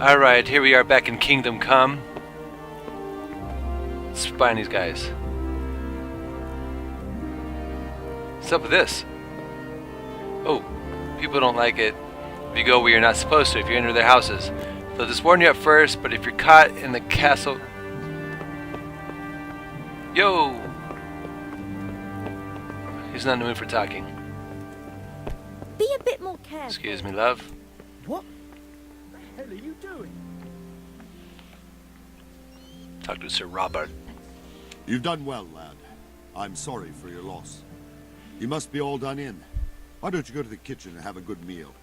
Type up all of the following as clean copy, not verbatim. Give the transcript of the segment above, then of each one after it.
Alright, here we are back in Kingdom Come. Let's find these guys. What's up with this? Oh, people don't like it if you go where you're not supposed to, if you enter their houses. They'll just warn you at first, but if you're caught in the castle... Yo! He's not in the mood for talking. Be a bit more careful. Excuse me, love. What the hell are you doing? Talk to Sir Robert. You've done well, lad. I'm sorry for your loss. You must be all done in. Why don't you go to the kitchen and have a good meal?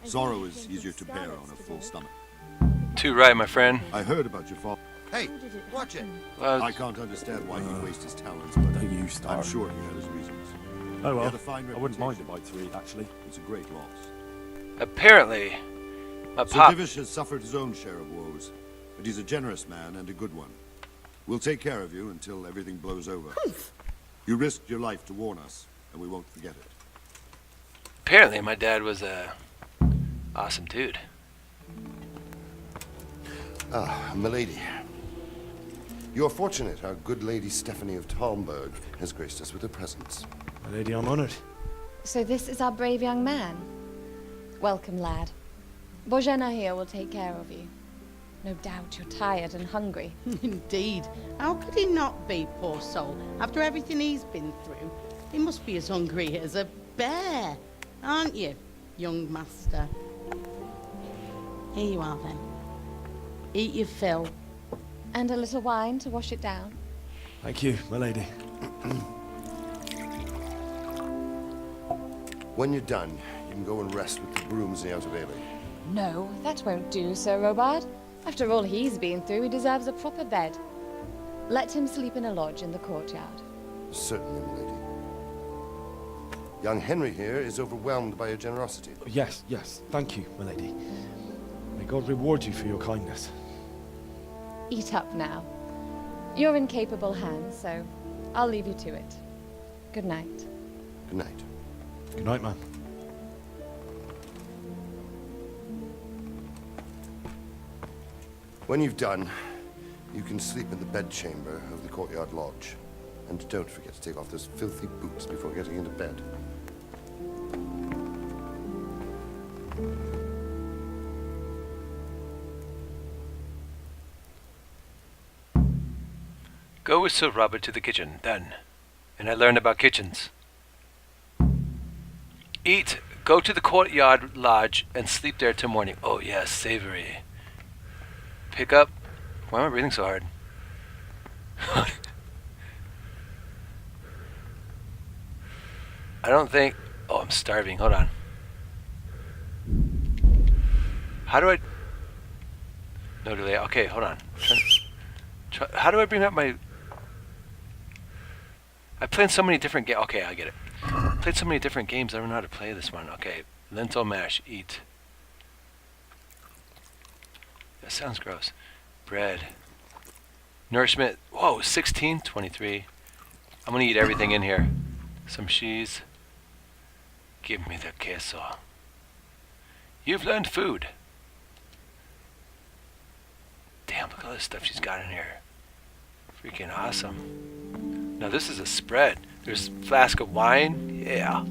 Sorrow is easier to bear on a full stomach. Too right, my friend. I heard about your father. Hey, watch it. Well, I can't understand why he'd waste his talents, but Don't you start. I'm sure he had his reasons. Oh He well, had a fine I wouldn't mind a reputation. bite to eat, actually. It's a great loss. apparently, my Sir pop... Divish has suffered his own share of woes, but he's a generous man and a good one. We'll take care of you until everything blows over. You risked your life to warn us, and we won't forget it. Apparently, my dad was a awesome dude. Ah, milady. You're fortunate our good lady Stephanie of Talmberg has graced us with her presence. My lady, I'm honored. So this is our brave young man. Welcome, lad. Bojena here will take care of you. No doubt you're tired and hungry. Indeed. How could he not be, poor soul? After everything he's been through, he must be as hungry as a bear, aren't you, young master? Here you are, then. Eat your fill. And a little wine to wash it down. Thank you, my lady. When you're done, you can go and rest with the brooms in the outer bailey. No, that won't do, Sir Robard. After all he's been through, he deserves a proper bed. Let him sleep in a lodge in the courtyard. Certainly, milady. Young Henry here is overwhelmed by your generosity. Yes, yes, thank you, my lady. May God reward you for your kindness. Eat up now. You're in capable hands, so I'll leave you to it. Good night. Good night. Good night, man. When you've done, you can sleep in the bedchamber of the courtyard lodge. And don't forget to take off those filthy boots before getting into bed. Go with Sir Robert to the kitchen, done. And I learned about kitchens. Eat, go to the courtyard lodge, and sleep there till morning. Oh yes, savory. Pick up. Why am I breathing so hard? I don't think... Oh, I'm starving. Hold on. How do I... No delay. Okay, hold on. How do I bring up my... I played so many different games. Okay, I get it. I played so many different games. I don't know how to play this one. Okay, lentil mash. Eat. That sounds gross. Bread. Nourishment. Whoa, 16, 23. I'm gonna eat everything in here. Some cheese. Give me the queso. You've learned food. Damn, look at all this stuff she's got in here. Freaking awesome. Now this is a spread. There's a flask of wine. Yeah.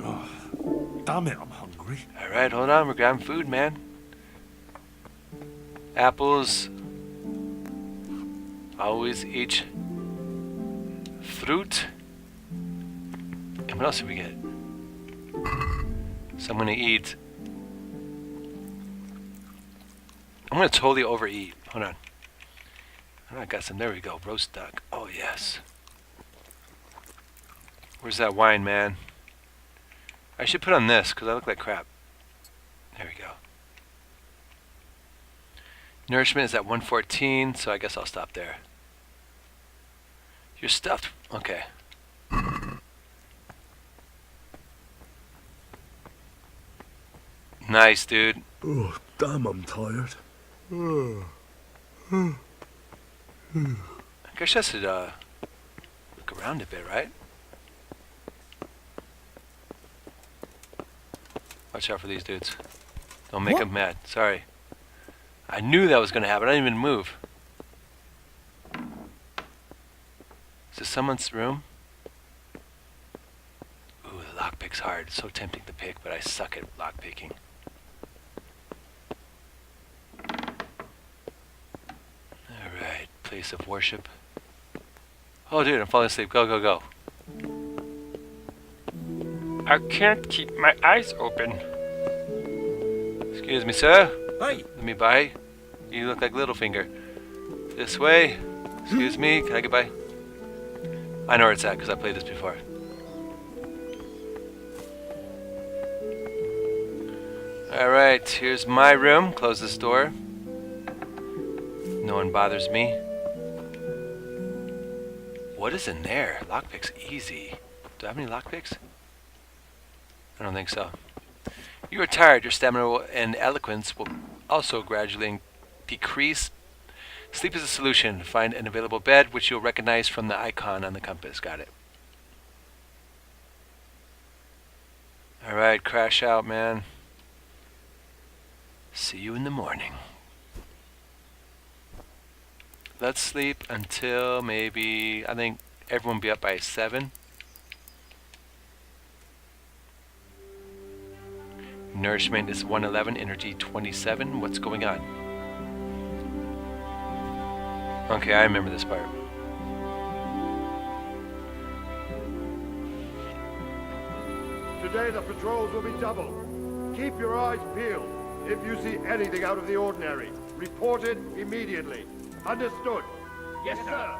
Oh, damn it, I'm hungry. Alright, hold on. We're grabbing food, man. Apples. Always eat fruit. And what else did we get? So I'm gonna eat. I'm gonna totally overeat. Hold on. I got some. There we go. Roast duck. Oh yes. Where's that wine, man? I should put on this because I look like crap. There we go. Nourishment is at 114, so I guess I'll stop there. You're stuffed. Okay. Nice, dude. Oh, damn, I'm tired. I guess I should look around a bit, right? Watch out for these dudes. Don't make them mad. Sorry. I knew that was going to happen. I didn't even move. Is this someone's room? Ooh, the lockpick's hard. It's so tempting to pick, but I suck at lockpicking. Alright, place of worship. Oh, dude, I'm falling asleep. Go, go, go. I can't keep my eyes open. Excuse me, sir. Hey! Let me by. You look like Littlefinger. This way. Excuse me. Can I get by? I know where it's at because I played this before. Alright, here's my room. Close this door. No one bothers me. What is in there? Lockpick's easy. Do I have any lockpicks? I don't think so. You are tired. Your stamina and eloquence will also gradually decrease. Sleep is a solution. Find an available bed, which you'll recognize from the icon on the compass. Got it. Alright, crash out, man. See you in the morning. Let's sleep until maybe, I think everyone will be up by 7. Nourishment is 111, energy 27. What's going on? Okay, I remember this part. Today the patrols will be double. Keep your eyes peeled. If you see anything out of the ordinary, report it immediately. Understood? Yes, sir.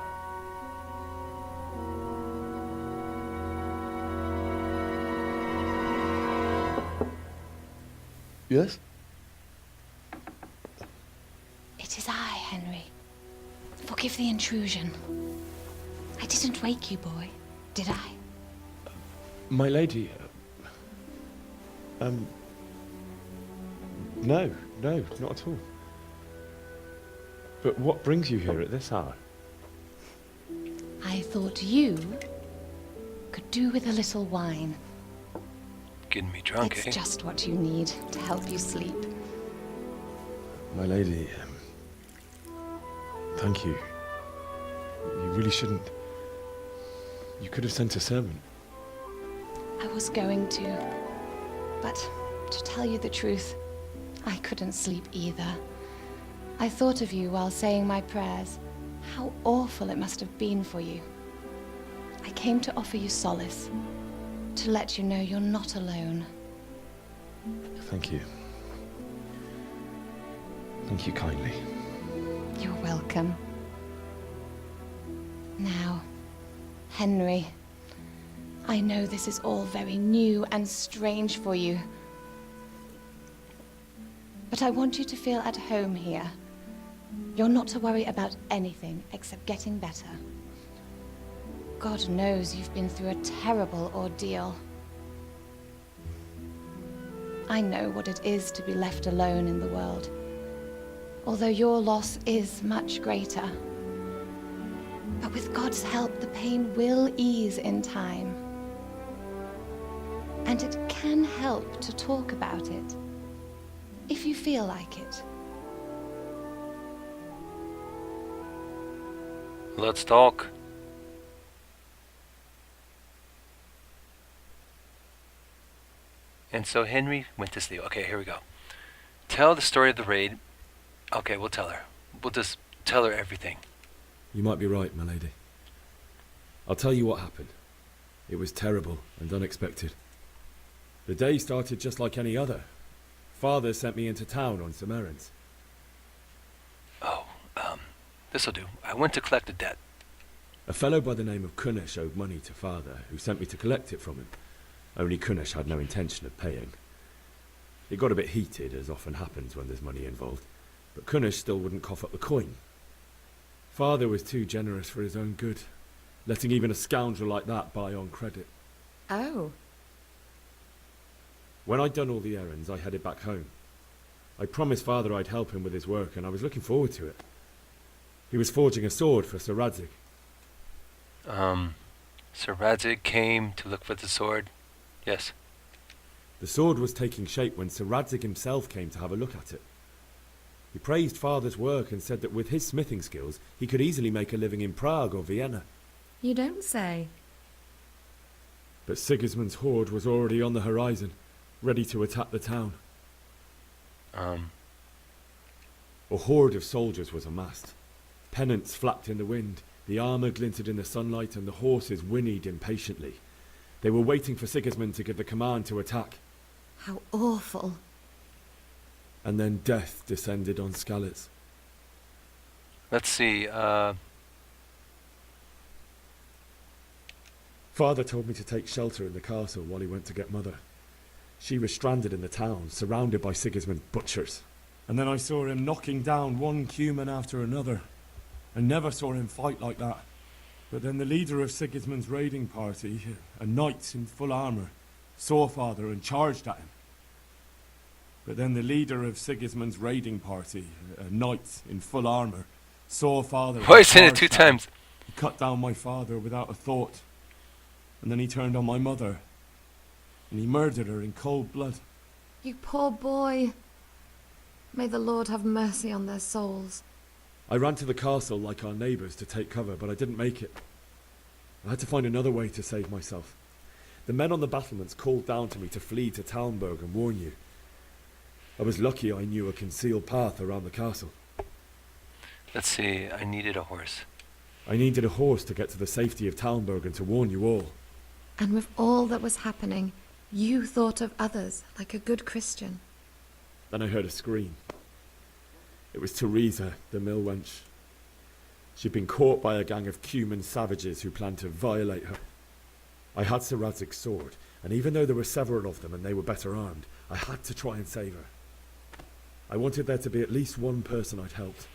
Yes? It is I, Henry. Forgive the intrusion. I didn't wake you, boy, did I? My lady, no, not at all. But what brings you here at this hour? I thought you could do with a little wine. Getting me drunk, It's eh? just what you need to help you sleep. My lady, thank you. You really shouldn't. You could have sent a servant. I was going to, but to tell you the truth, I couldn't sleep either. I thought of you while saying my prayers. How awful it must have been for you. I came to offer you solace, to let you know you're not alone. Thank you. Thank you kindly. You're welcome. Now, Henry, I know this is all very new and strange for you, but I want you to feel at home here. You're not to worry about anything except getting better. God knows you've been through a terrible ordeal. I know what it is to be left alone in the world, although your loss is much greater. But with God's help, the pain will ease in time. And it can help to talk about it, if you feel like it. Let's talk. And so Henry went to sleep. Okay, here we go. Tell the story of the raid. Okay, we'll tell her. We'll just tell her everything. You might be right, my lady. I'll tell you what happened. It was terrible and unexpected. The day started just like any other. Father sent me into town on some errands. Oh, this'll do. I went to collect a debt. A fellow by the name of Kunnish owed money to Father, who sent me to collect it from him. Only Kunnish had no intention of paying. It got a bit heated, as often happens when there's money involved, but Kunnish still wouldn't cough up the coin. Father was too generous for his own good, letting even a scoundrel like that buy on credit. Oh. When I'd done all the errands, I headed back home. I promised Father I'd help him with his work, and I was looking forward to it. He was forging a sword for Sir Radzig. Sir Radzig came to look for the sword. Yes. The sword was taking shape when Sir Radzig himself came to have a look at it. He praised Father's work and said that with his smithing skills, he could easily make a living in Prague or Vienna. You don't say. But Sigismund's horde was already on the horizon, ready to attack the town. A horde of soldiers was amassed. Pennants flapped in the wind, the armour glinted in the sunlight, and the horses whinnied impatiently. They were waiting for Sigismund to give the command to attack. How awful. And then death descended on Skalitz. Let's see. Father told me to take shelter in the castle while he went to get Mother. She was stranded in the town, surrounded by Sigismund's butchers. And then I saw him knocking down one Cuman after another. I never saw him fight like that. But then the leader of Sigismund's raiding party, a knight in full armour, saw Father and charged at him. But then the leader of Sigismund's raiding party, a knight in full armour, saw Father. Why is it 2 times? He cut down my father without a thought. And then he turned on my mother. And he murdered her in cold blood. You poor boy. May the Lord have mercy on their souls. I ran to the castle like our neighbours to take cover, but I didn't make it. I had to find another way to save myself. The men on the battlements called down to me to flee to Talmberg and warn you. I was lucky I knew a concealed path around the castle. Let's see. I needed a horse. I needed a horse to get to the safety of Talmberg and to warn you all. And with all that was happening, you thought of others like a good Christian. Then I heard a scream. It was Teresa, the mill wench. She'd been caught by a gang of Cuman savages who planned to violate her. I had Sir Radzig's sword, and even though there were several of them and they were better armed, I had to try and save her. I wanted there to be at least one person I'd helped.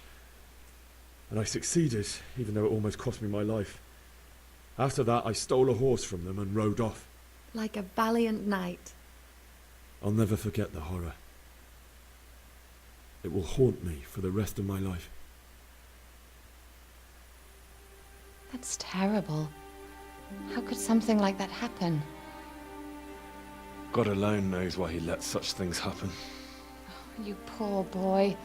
And I succeeded, even though it almost cost me my life. After that, I stole a horse from them and rode off. Like a valiant knight. I'll never forget the horror. It will haunt me for the rest of my life. That's terrible. How could something like that happen? God alone knows why he lets such things happen. You poor boy.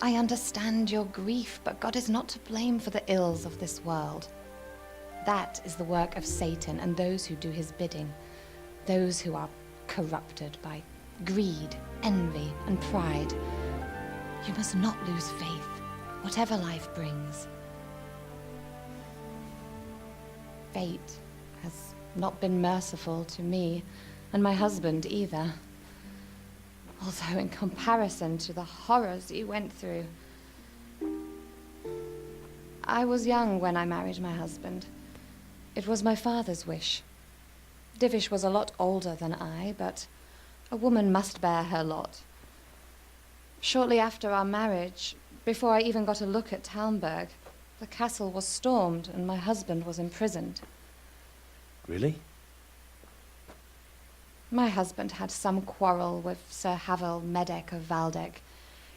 I understand your grief, but God is not to blame for the ills of this world. That is the work of Satan and those who do his bidding. Those who are corrupted by greed, envy, and pride. You must not lose faith, whatever life brings. Fate has not been merciful to me, and my husband either. Although in comparison to the horrors he went through. I was young when I married my husband. It was my father's wish. Divish was a lot older than I, but a woman must bear her lot. Shortly after our marriage, before I even got a look at Talmberg, the castle was stormed and my husband was imprisoned. Really? My husband had some quarrel with Sir Havel Medek of Valdek,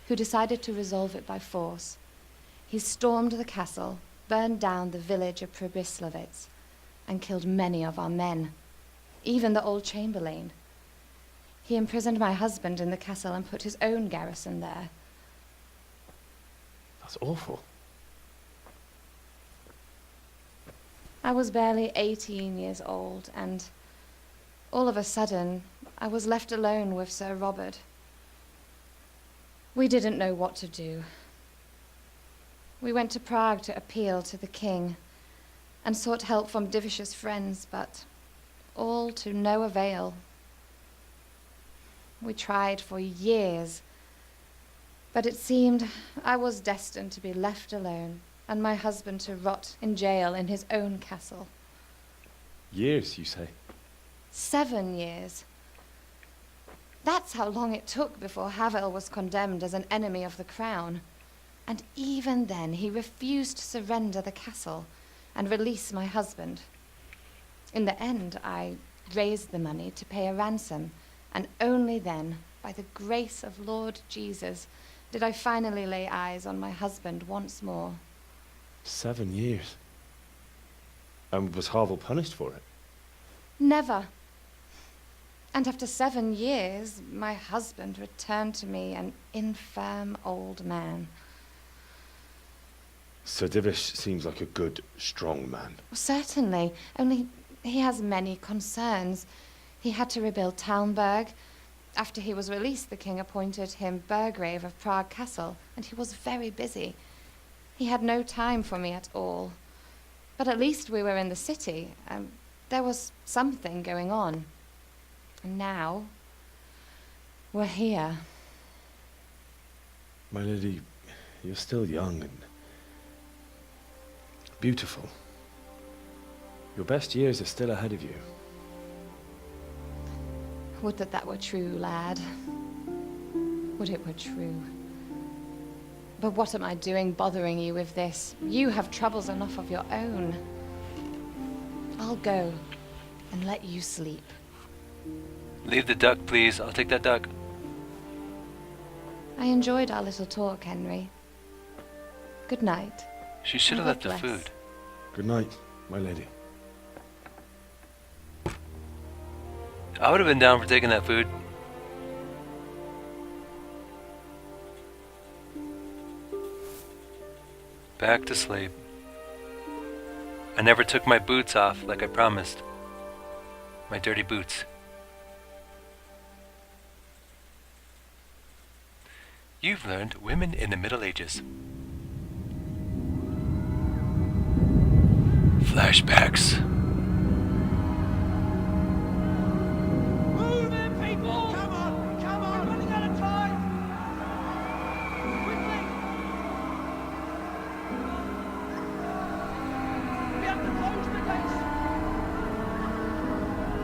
who decided to resolve it by force. He stormed the castle, burned down the village of Pribyslavitz, and killed many of our men, even the old chamberlain. He imprisoned my husband in the castle and put his own garrison there. That's awful. I was barely 18 years old, and all of a sudden, I was left alone with Sir Robert. We didn't know what to do. We went to Prague to appeal to the king and sought help from Divish's friends, but all to no avail. We tried for years, but it seemed I was destined to be left alone and my husband to rot in jail in his own castle. Years, you say? 7 years. That's how long it took before Havel was condemned as an enemy of the crown. And even then, he refused to surrender the castle and release my husband. In the end, I raised the money to pay a ransom, and only then, by the grace of Lord Jesus, did I finally lay eyes on my husband once more. 7 years? And was Havel punished for it? Never. And after 7 years, my husband returned to me an infirm old man. Sir Divish seems like a good, strong man. Certainly, only he has many concerns. He had to rebuild Talmberg. After he was released, the king appointed him Burgrave of Prague Castle, and he was very busy. He had no time for me at all. But at least we were in the city, and there was something going on. And now, we're here. My lady, you're still young and beautiful. Your best years are still ahead of you. Would that that were true, lad. Would it were true. But what am I doing bothering you with this? You have troubles enough of your own. I'll go and let you sleep. Leave the duck, please. I'll take that duck. I enjoyed our little talk, Henry. Good night. She should have God left the bless. food. Good night, my lady. I would have been down for taking that food. Back to sleep. I never took my boots off like I promised. My dirty boots. You've learned women in the Middle Ages. Flashbacks. Move in, people! Come on! Come on! We're running out of time! Quickly! We have to close the gates!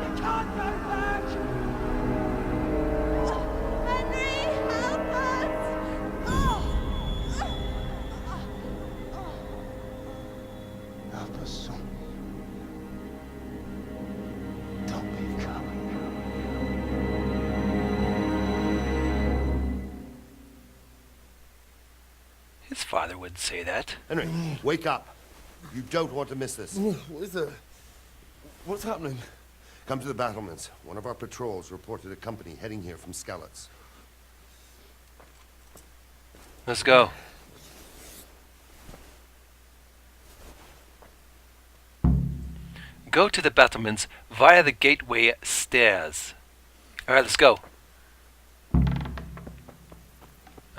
You can't go back! Henry, help us! Help us, son. Don't be a coward. His father wouldn't say that. Henry, wake up. You don't want to miss this. What is it? What's happening? Come to the battlements. One of our patrols reported a company heading here from Skalitz. Let's go. Go to the battlements via the gateway stairs. Alright, let's go. I'm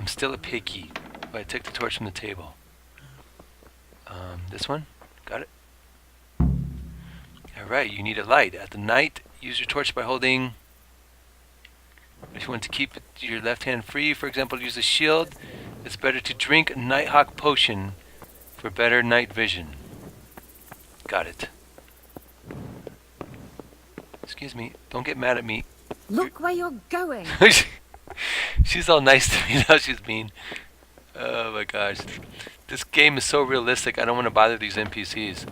still a piggy, but I took the torch from the table. This one? Got it? Alright, you need a light. At the night, use your torch by holding... If you want to keep your left hand free, for example, use a shield. It's better to drink Nighthawk Potion for better night vision. Got it. Excuse me, don't get mad at me. Look where you're going. She's all nice to me, now she's mean. Oh my gosh. This game is so realistic, I don't want to bother these NPCs.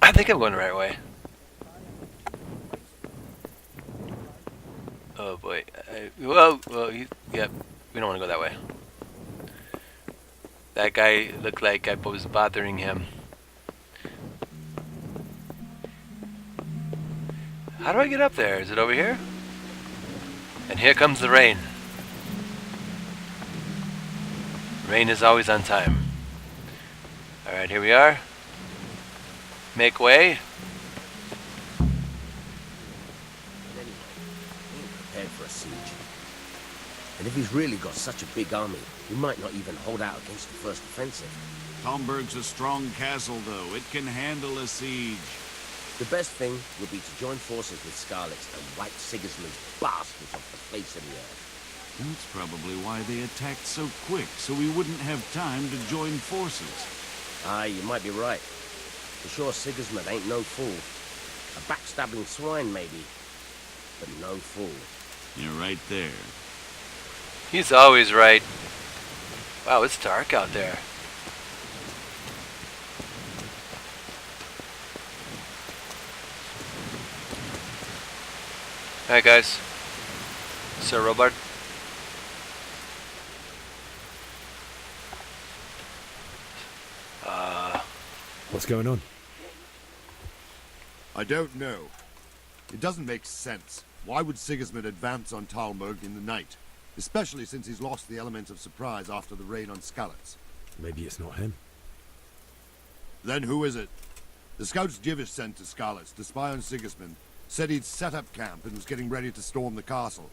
I think I'm going the right way. Oh boy. Yep, we don't want to go that way. That guy looked like I was bothering him. How do I get up there? Is it over here? And here comes the rain. Rain is always on time. Alright, here we are. Make way. Prepared for a siege. And if he's really got such a big army, he might not even hold out against the first offensive. Talmberg's a strong castle, though. It can handle a siege. The best thing would be to join forces with Skalitz and wipe Sigismund's bastards off the face of the earth. That's probably why they attacked so quick, so we wouldn't have time to join forces. Aye, you might be right. For sure, Sigismund ain't no fool. A backstabbing swine, maybe, but no fool. You're right there. He's always right. Wow, it's dark out there. Alright guys. Sir Robert. What's going on? I don't know. It doesn't make sense. Why would Sigismund advance on Talmberg in the night? Especially since he's lost the element of surprise after the raid on Skalitz. Maybe it's not him. Then who is it? The scouts Jivish sent to Skalitz to spy on Sigismund said he'd set up camp and was getting ready to storm the castle.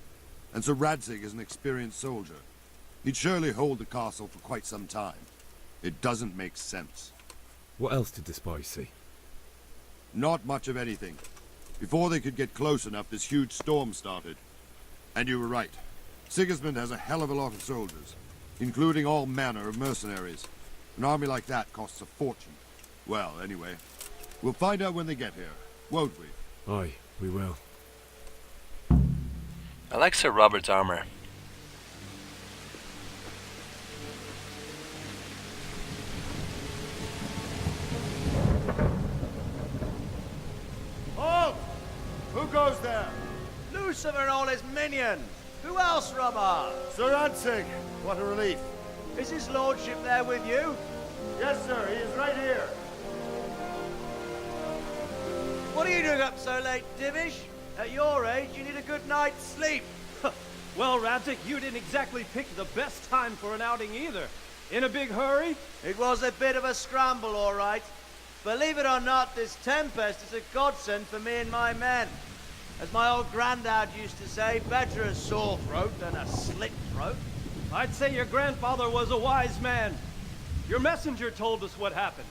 And so Radzig is an experienced soldier. He'd surely hold the castle for quite some time. It doesn't make sense. What else did the spies see? Not much of anything. Before they could get close enough, this huge storm started. And you were right. Sigismund has a hell of a lot of soldiers, including all manner of mercenaries. An army like that costs a fortune. Well, anyway, we'll find out when they get here, won't we? Aye, we will. I like Sir Robert's armor. Halt! Who goes there? Lucifer and all his minions. Who else, Robert? Sir Radzig. What a relief. Is his lordship there with you? Yes, sir. He is right here. What are you doing up so late, Divish? At your age, you need a good night's sleep. Well, Radzig, you didn't exactly pick the best time for an outing either. In a big hurry? It was a bit of a scramble, all right. Believe it or not, this tempest is a godsend for me and my men. As my old granddad used to say, better a sore throat than a slit throat. I'd say your grandfather was a wise man. Your messenger told us what happened.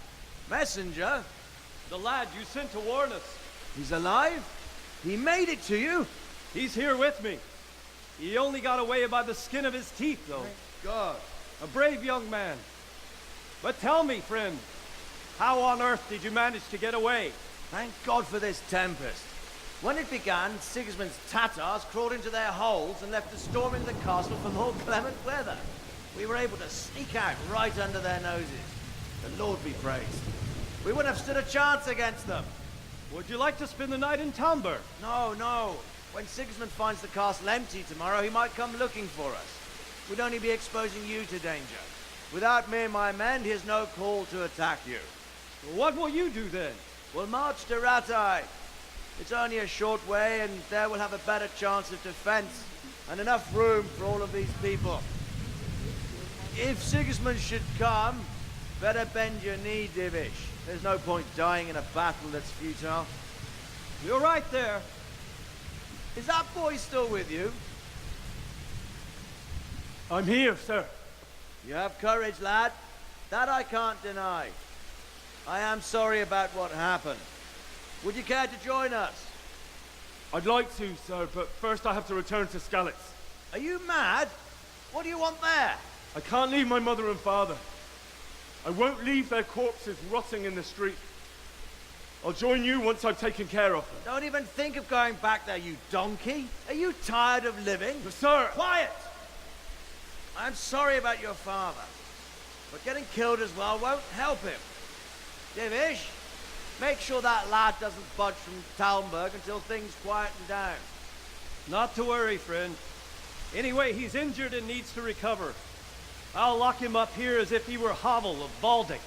Messenger? The lad you sent to warn us. He's alive? He made it to you? He's here with me. He only got away by the skin of his teeth, though. Thank God. A brave young man. But tell me, friend, how on earth did you manage to get away? Thank God for this tempest. When it began, Sigismund's Tatars crawled into their holes and left us storming the castle for more clement weather. We were able to sneak out right under their noses. The Lord be praised. We wouldn't have stood a chance against them. Would you like to spend the night in Talmberg? No, no. When Sigismund finds the castle empty tomorrow, he might come looking for us. We'd only be exposing you to danger. Without me and my men, he has no call to attack you. What will you do then? We'll march to Ratai. It's only a short way, and there we'll have a better chance of defense, and enough room for all of these people. If Sigismund should come, better bend your knee, Divish. There's no point dying in a battle that's futile. You're right there. Is that boy still with you? I'm here, sir. You have courage, lad. That I can't deny. I am sorry about what happened. Would you care to join us? I'd like to, sir, but first I have to return to Skalitz. Are you mad? What do you want there? I can't leave my mother and father. I won't leave their corpses rotting in the street. I'll join you once I've taken care of them. Don't even think of going back there, you donkey. Are you tired of living? But sir! Quiet! I'm sorry about your father, but getting killed as well won't help him. Divish, make sure that lad doesn't budge from Talmberg until things quieten down. Not to worry, friend. Anyway, he's injured and needs to recover. I'll lock him up here as if he were Havel of Balding.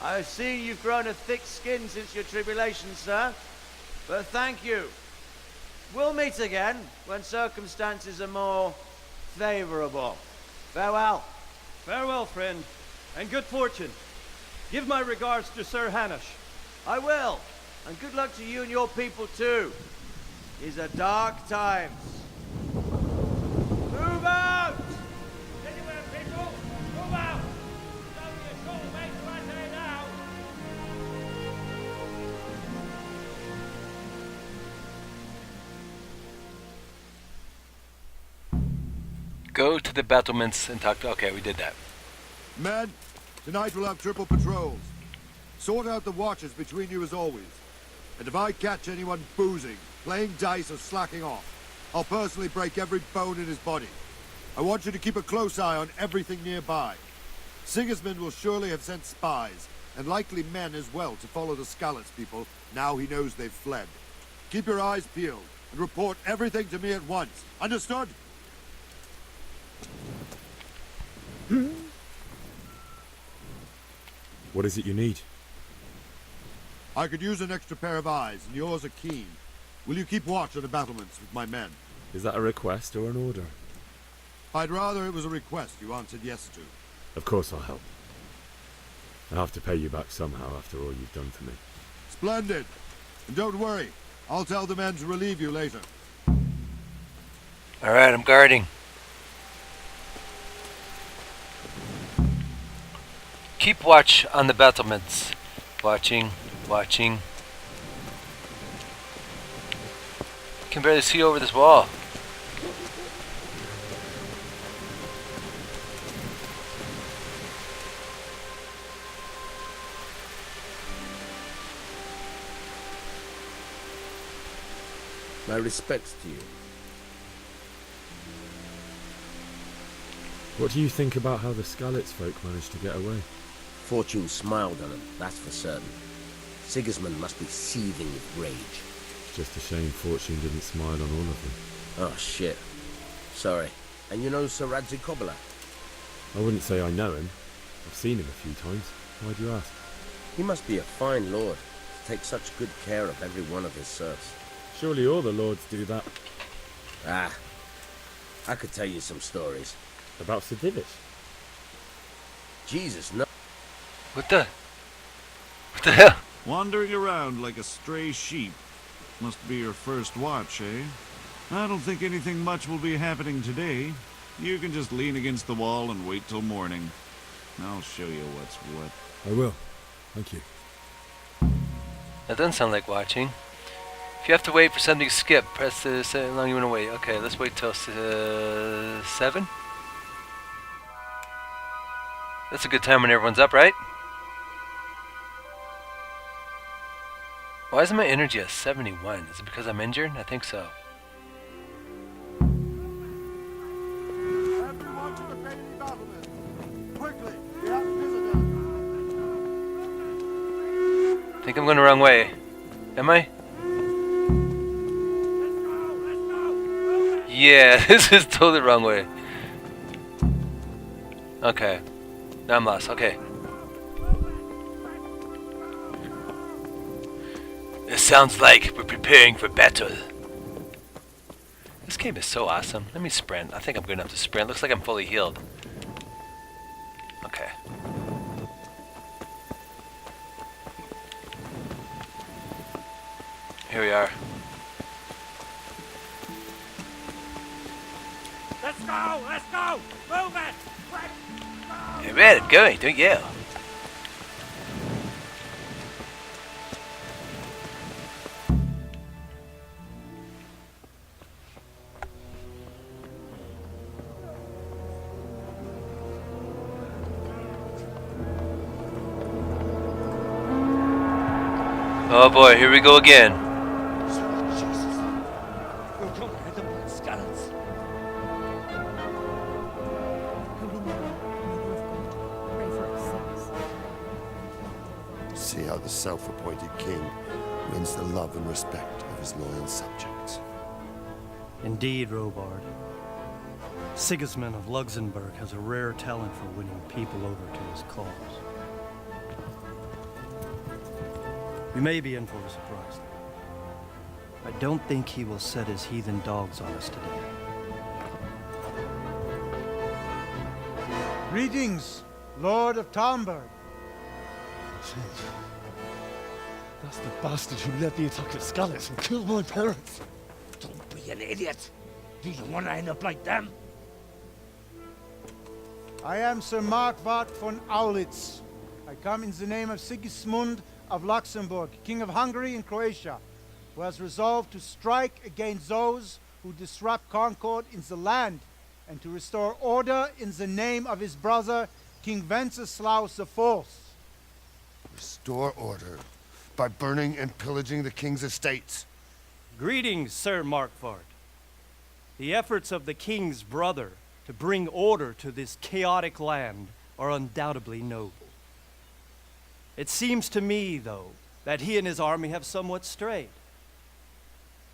I've seen you've grown a thick skin since your tribulation, sir. But thank you. We'll meet again when circumstances are more favorable. Farewell. Farewell, friend, and good fortune. Give my regards to Sir Hanush. I will. And good luck to you and your people, too. These are dark times. Move out! Anywhere, people! Move out! It's only a short way to Rattay now. Go to the battlements and talk to... Okay, we did that. Men, tonight we'll have triple patrols. Sort out the watches between you as always. And if I catch anyone boozing, playing dice or slacking off, I'll personally break every bone in his body. I want you to keep a close eye on everything nearby. Sigismund will surely have sent spies, and likely men as well, to follow the Skalitz people now he knows they've fled. Keep your eyes peeled, and report everything to me at once. Understood? What is it you need? I could use an extra pair of eyes, and yours are keen. Will you keep watch on the battlements with my men? Is that a request or an order? I'd rather it was a request you answered yes to. Of course I'll help. I'll have to pay you back somehow after all you've done for me. Splendid. And don't worry, I'll tell the men to relieve you later. Alright, I'm guarding. Keep watch on the battlements. Watching. Can barely see over this wall. My respects to you. What do you think about how the Skalitz folk managed to get away? Fortune smiled on him, that's for certain. Sigismund must be seething with rage. It's just a shame Fortune didn't smile on all of them. Oh, shit. Sorry. And you know Sir Radzig Kobyla? I wouldn't say I know him. I've seen him a few times. Why do you ask? He must be a fine lord, to take such good care of every one of his serfs. Surely all the lords do that. Ah, I could tell you some stories. About Sir Divish? Jesus, no. What the hell? Wandering around like a stray sheep. Must be your first watch, eh? I don't think anything much will be happening today. You can just lean against the wall and wait till morning. I'll show you what's what. I will. Thank you. That doesn't sound like watching. If you have to wait for something to skip, press the how long you want to wait. Okay, let's wait till 7. That's a good time when everyone's up, right? Why isn't my energy at 71? Is it because I'm injured? I think so. Everyone to the Bailey battlement. Quickly, we have visitors. I think I'm going the wrong way. Am I? Yeah, this is totally the wrong way. Okay. Now I'm lost. Okay. It sounds like we're preparing for battle. This game is so awesome. Let me sprint. I think I'm good enough to sprint. Looks like I'm fully healed. Okay. Here we are. Let's go! Let's go! Move it! Alright, I'm going. Don't yell. Oh boy, here we go again. See how the self-appointed king wins the love and respect of his loyal subjects. Indeed, Robard. Sigismund of Luxembourg has a rare talent for winning people over to his cause. We may be in for a surprise. I don't think he will set his heathen dogs on us today. Greetings, Lord of Talmberg. That's the bastard who led the attack at Skalitz and killed my parents. Don't be an idiot. Do you want to end up like them? I am Sir Markwart von Aulitz. I come in the name of Sigismund of Luxembourg, King of Hungary and Croatia, who has resolved to strike against those who disrupt concord in the land and to restore order in the name of his brother, King Wenceslaus IV. Restore order by burning and pillaging the king's estates. Greetings, Sir Markwart. The efforts of the king's brother to bring order to this chaotic land are undoubtedly noble. It seems to me, though, that he and his army have somewhat strayed.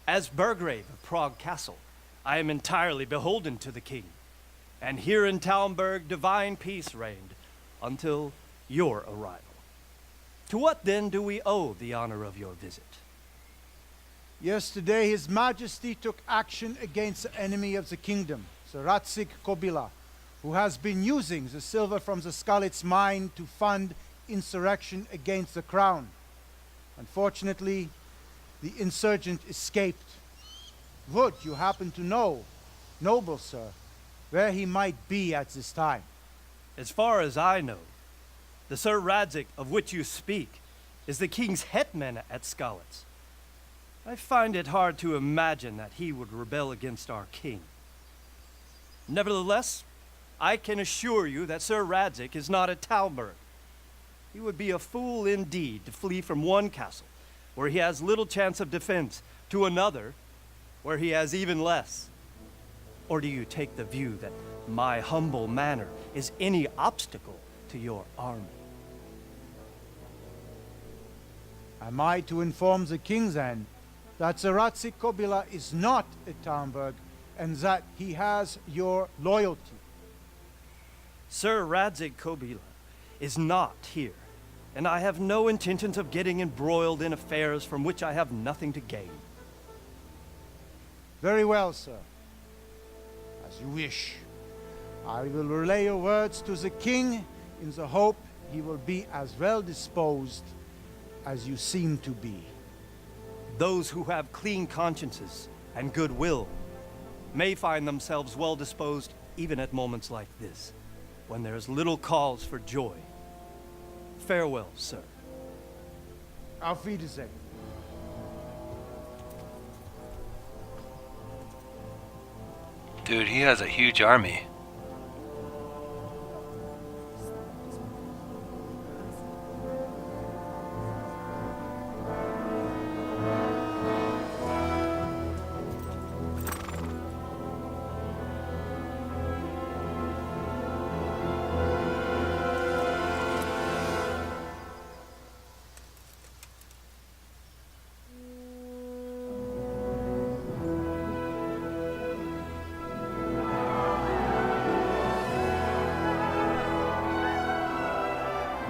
As Burgrave of Prague Castle, I am entirely beholden to the king, and here in Talmberg divine peace reigned until your arrival. To what then do we owe the honor of your visit? Yesterday, His Majesty took action against the enemy of the kingdom, the Ratsik Kobila, who has been using the silver from the Skalitz mine to fund insurrection against the crown. Unfortunately, the insurgent escaped. Would you happen to know, noble sir, where he might be at this time? As far as I know, the Sir Radzik of which you speak is the king's hetman at Skalitz. I find it hard to imagine that he would rebel against our king. Nevertheless, I can assure you that Sir Radzik is not at Talberg. He would be a fool indeed to flee from one castle, where he has little chance of defense, to another, where he has even less. Or do you take the view that my humble manner is any obstacle to your army? Am I to inform the king then that Sir Ratsik Kobila is not at Talberg and that he has your loyalty? Sir Radzik Kobila is not here, and I have no intentions of getting embroiled in affairs from which I have nothing to gain. Very well, sir. As you wish. I will relay your words to the king in the hope he will be as well disposed as you seem to be. Those who have clean consciences and goodwill may find themselves well disposed even at moments like this, when there is little cause for joy. Farewell, sir. Auf Wiedersehen. Dude, he has a huge army.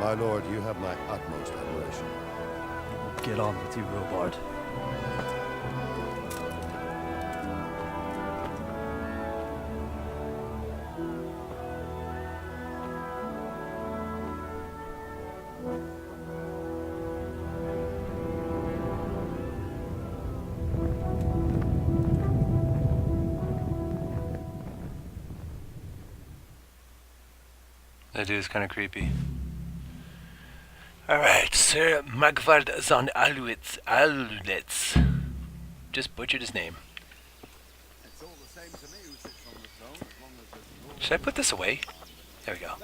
My lord, you have my utmost admiration. Get on with you, Robard. That dude's kind of creepy. Alright, Sir Magvard von Alwitz. Just butchered his name. Should I put this away? There we go.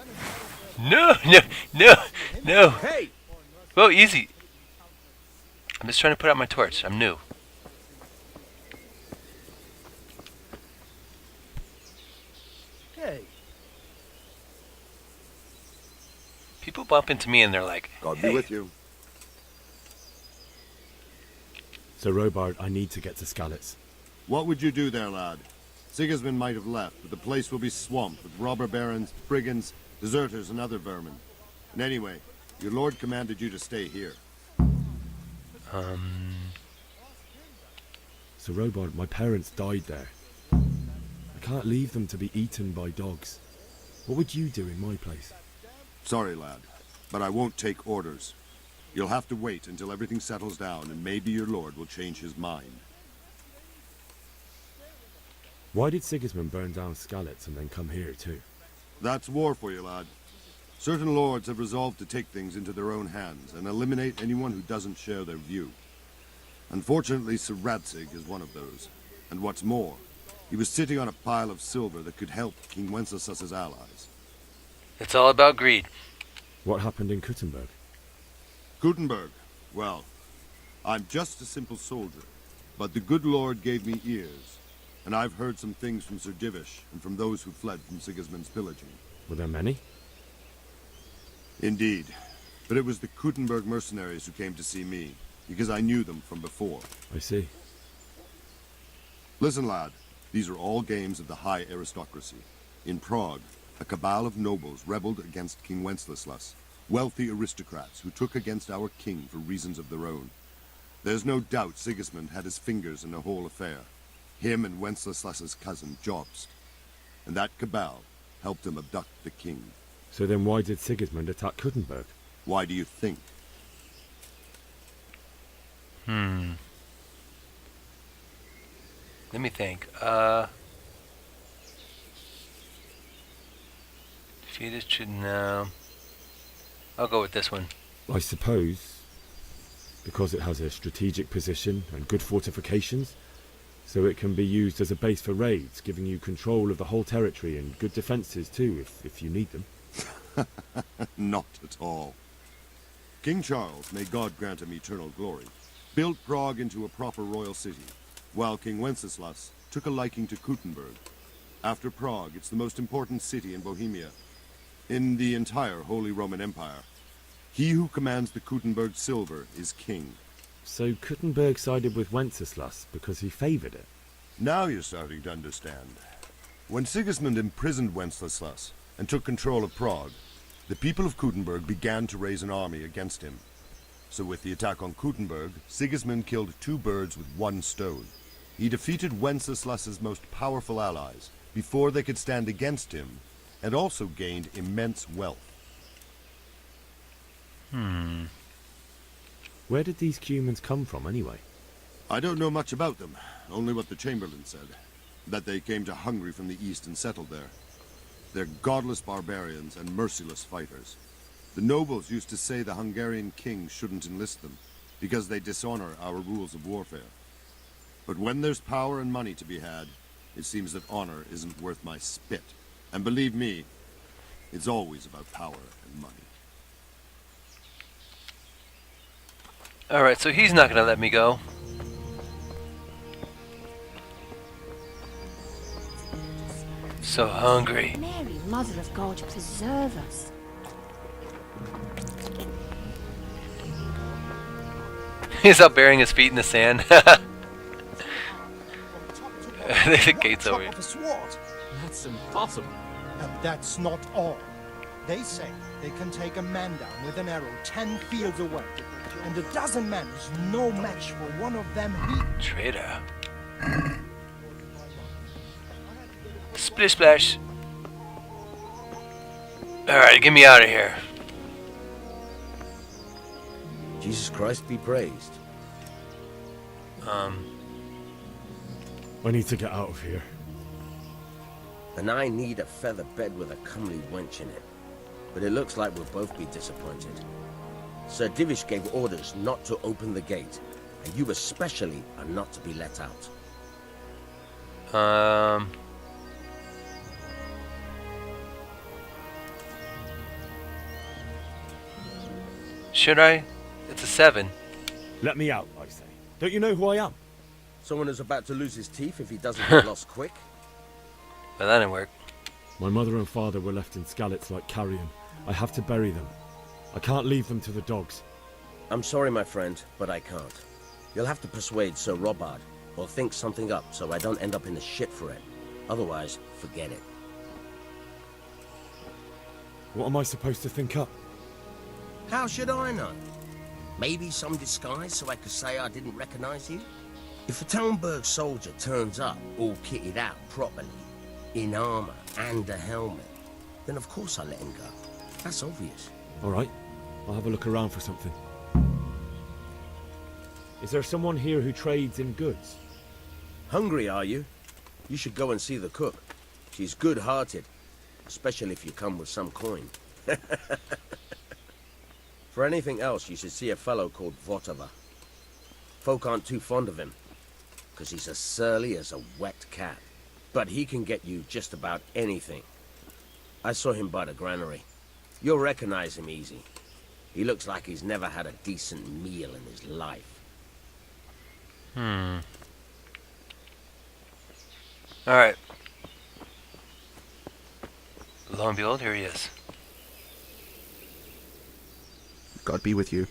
No! Hey! Whoa, easy. I'm just trying to put out my torch. I'm new. Hey! People bump into me and they're like, God hey. be with you. Sir Robard, I need to get to Skalitz. What would you do there, lad? Sigismund might have left, but the place will be swamped with robber barons, brigands, deserters, and other vermin. And anyway, your lord commanded you to stay here. Sir Robard, my parents died there. I can't leave them to be eaten by dogs. What would you do in my place? Sorry, lad, but I won't take orders. You'll have to wait until everything settles down, and maybe your lord will change his mind. Why did Sigismund burn down Skalitz and then come here too? That's war for you, lad. Certain lords have resolved to take things into their own hands and eliminate anyone who doesn't share their view. Unfortunately, Sir Radzig is one of those. And what's more, he was sitting on a pile of silver that could help King Wenceslas's allies. It's all about greed. What happened in Kuttenberg? Gutenberg? Well, I'm just a simple soldier, but the good Lord gave me ears, and I've heard some things from Sir Divish and from those who fled from Sigismund's pillaging. Were there many? Indeed, but it was the Kuttenberg mercenaries who came to see me, because I knew them from before. I see. Listen, lad, these are all games of the high aristocracy. In Prague, a cabal of nobles rebelled against King Wenceslas, Wealthy aristocrats who took against our king for reasons of their own. There's no doubt Sigismund had his fingers in the whole affair. Him and Wenceslas's cousin, Jobst. And that cabal helped him abduct the king. So then why did Sigismund attack Kuttenberg? Why do you think? Let me think. Defeated should know. I'll go with this one. I suppose because it has a strategic position and good fortifications, so it can be used as a base for raids, giving you control of the whole territory and good defences too, if you need them. Not at all. King Charles, may God grant him eternal glory, built Prague into a proper royal city, while King Wenceslas took a liking to Kuttenberg. After Prague, it's the most important city in Bohemia, in the entire Holy Roman Empire. He who commands the Kuttenberg silver is king. So Kuttenberg sided with Wenceslas because he favoured it? Now you're starting to understand. When Sigismund imprisoned Wenceslas and took control of Prague, the people of Kuttenberg began to raise an army against him. So with the attack on Kuttenberg, Sigismund killed 2 birds with 1 stone. He defeated Wenceslas's most powerful allies before they could stand against him, and also gained immense wealth. Where did these Cumans come from, anyway? I don't know much about them, only what the Chamberlain said. That they came to Hungary from the east and settled there. They're godless barbarians and merciless fighters. The nobles used to say the Hungarian king shouldn't enlist them, because they dishonor our rules of warfare. But when there's power and money to be had, it seems that honor isn't worth my spit. And believe me, it's always about power and money. Alright, so he's not gonna let me go. So hungry. Mary, Mother of God, preserve us. He's up burying his feet in the sand. The gate's over here. That's impossible. And that's not all. They say they can take a man down with an arrow 10 fields away. And a dozen men is no match for one of them. Traitor. Splish splash. Alright, get me out of here. Jesus Christ be praised. I need to get out of here. And I need a feather bed with a comely wench in it. But it looks like we'll both be disappointed. Sir Divish gave orders not to open the gate, and you especially are not to be let out. Should I? It's a 7. Let me out, I say. Don't you know who I am? Someone who's about to lose his teeth if he doesn't get lost quick. Well, that didn't work. My mother and father were left in Skalitz like carrion. I have to bury them. I can't leave them to the dogs. I'm sorry, my friend, but I can't. You'll have to persuade Sir Robard, or think something up so I don't end up in the shit for it. Otherwise, forget it. What am I supposed to think up? How should I know? Maybe some disguise so I could say I didn't recognize you? If a Talmberg soldier turns up all kitted out properly, in armor and a helmet, then of course I let him go. That's obvious. All right, I'll have a look around for something. Is there someone here who trades in goods? Hungry, are you? You should go and see the cook. She's good-hearted, especially if you come with some coin. For anything else, you should see a fellow called Votava. Folk aren't too fond of him, because he's as surly as a wet cat. But he can get you just about anything. I saw him by the granary. You'll recognize him easy. He looks like he's never had a decent meal in his life. Alright. Lo and behold, here he is. God be with you.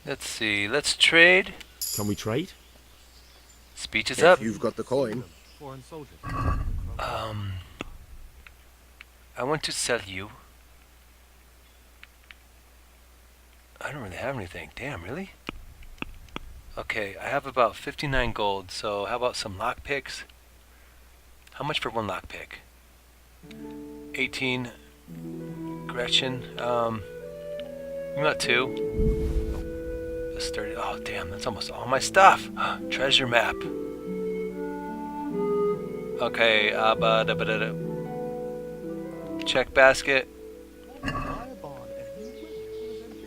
Let's see, let's trade. Can we trade? Speech is If up. you've got the coin. I want to sell you I don't really have anything. Damn, really? Okay, I have about 59 gold, so how about some lockpicks? How much for one lockpick? 18. Gretchen. You got 2. That's 30. Oh, damn, that's almost all my stuff. Treasure map. Okay, check basket.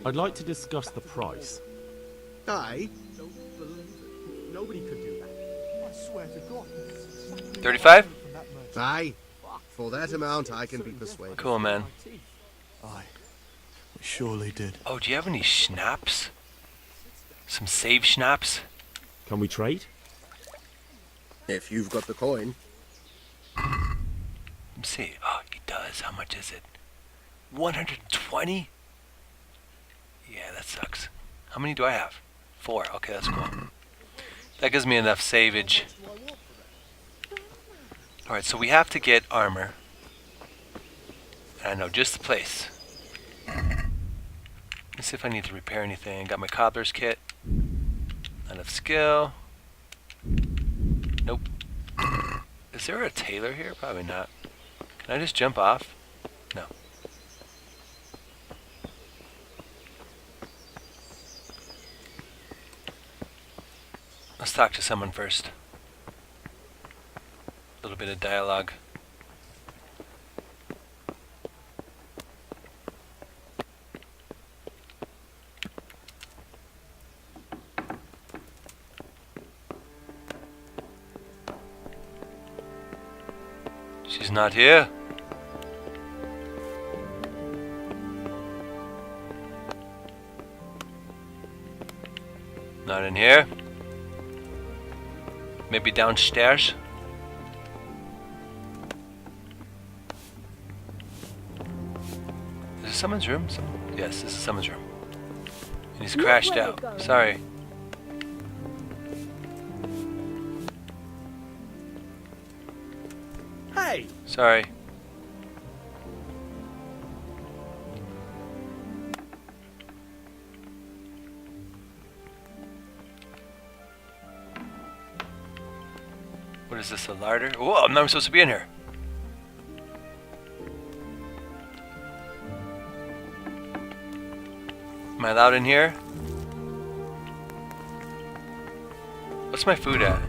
I'd like to discuss the price. Aye. Nobody could do that. I swear to God. 35? Aye. For that amount, I can be persuaded. Cool, man. Aye. We surely did. Oh, do you have any schnapps? Some save schnapps? Can we trade? If you've got the coin. Let me see. Oh, he does. How much is it? 120? Yeah, that sucks. How many do I have? 4. Okay, that's cool. That gives me enough savage. Alright, so we have to get armor. And I know just the place. Let's see if I need to repair anything. Got my cobbler's kit. Not enough skill. Nope. Is there a tailor here? Probably not. Can I just jump off? No. Let's talk to someone first. A little bit of dialogue. She's not here. Not in here. Maybe downstairs. Is this someone's room? Yes, this is someone's room. And he's crashed out. Sorry. Hey! Sorry. What is this, a larder? Whoa, I'm not supposed to be in here. Am I allowed in here? What's my food at?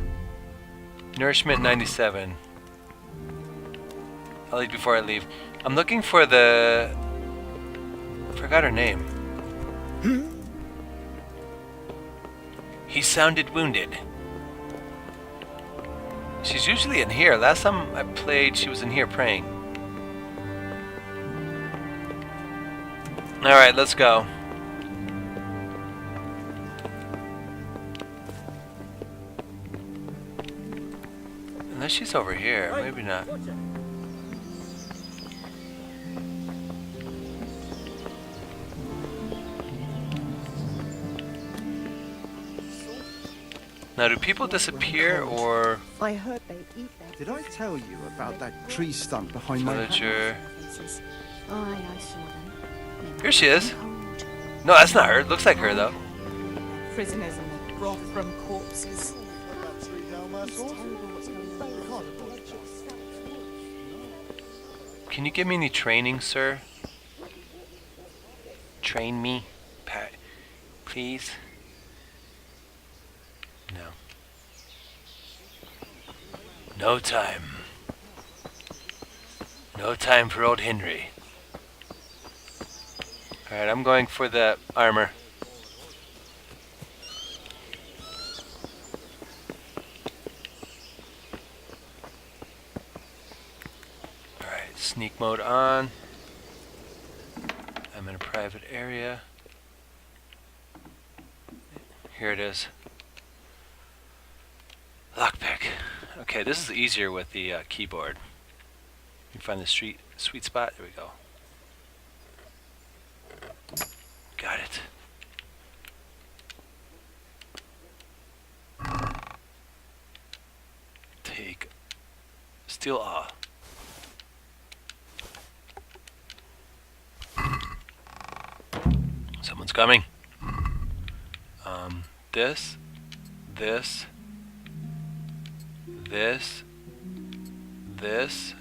Nourishment 97. I'll eat before I leave. I'm looking for the... I forgot her name. He sounded wounded. She's usually in here. Last time I played, she was in here praying. Alright, let's go. Unless she's over here. Maybe not. Now, do people disappear, or... I heard they eat them. Did I tell you about that tree stump behind my villager? Aye, I saw them. Here she is. No, that's not her. Looks like her, though. Prisoners and the broth from corpses. It's terrible what's going on. Can you give me any training, sir? Train me, please? No. No time. No time for old Henry. Alright, I'm going for the armor. Alright, sneak mode on. I'm in a private area. Here it is. Lockpick. Okay, this is easier with the keyboard. You find the sweet spot. There we go. Got it. Take. Steal awe. Someone's coming. this, this, this, this,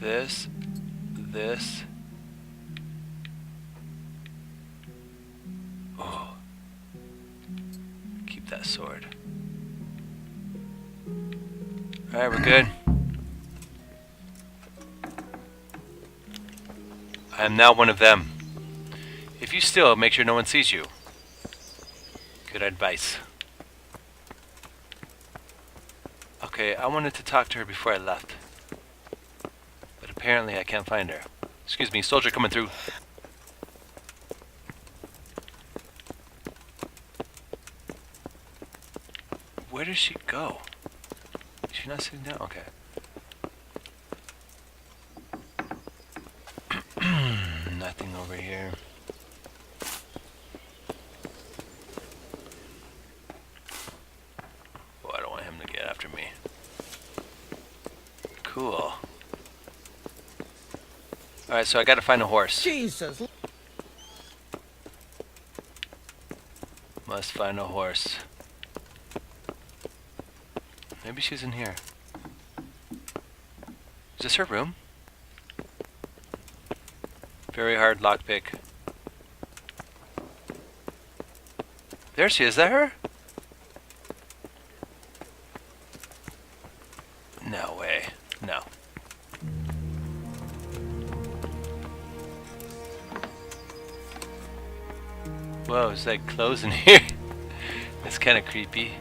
this, this. Oh. Keep that sword. Alright, we're good. I am now one of them. If you steal, make sure no one sees you. Good advice. Okay, I wanted to talk to her before I left. But apparently I can't find her. Excuse me, soldier coming through. Where does she go? Is she not sitting down? Okay. Nothing over here. Oh, I don't want him to get after me. Cool. Alright, so I gotta find a horse. Jesus. Must find a horse. Maybe she's in here. Is this her room? Very hard lockpick. There she is. Is that her? No way. No. Whoa, it's like clothes in here. That's kind of creepy.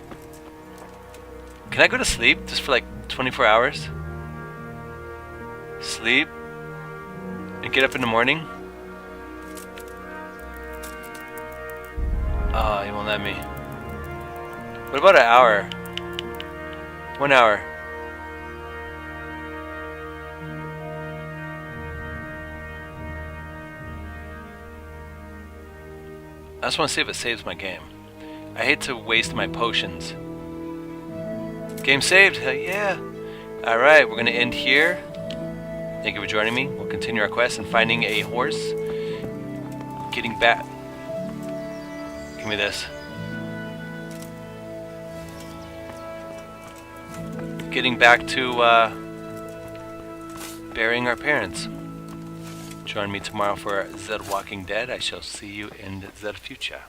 Can I go to sleep just for like 24 hours? Sleep? And get up in the morning? Oh, he won't let me. What about an hour? 1 hour. I just want to see if it saves my game. I hate to waste my potions. Game saved, hell yeah. Alright, we're going to end here. Thank you for joining me. We'll continue our quest and finding a horse. Getting back. Give me this. Getting back to burying our parents. Join me tomorrow for The Walking Dead. I shall see you in the future.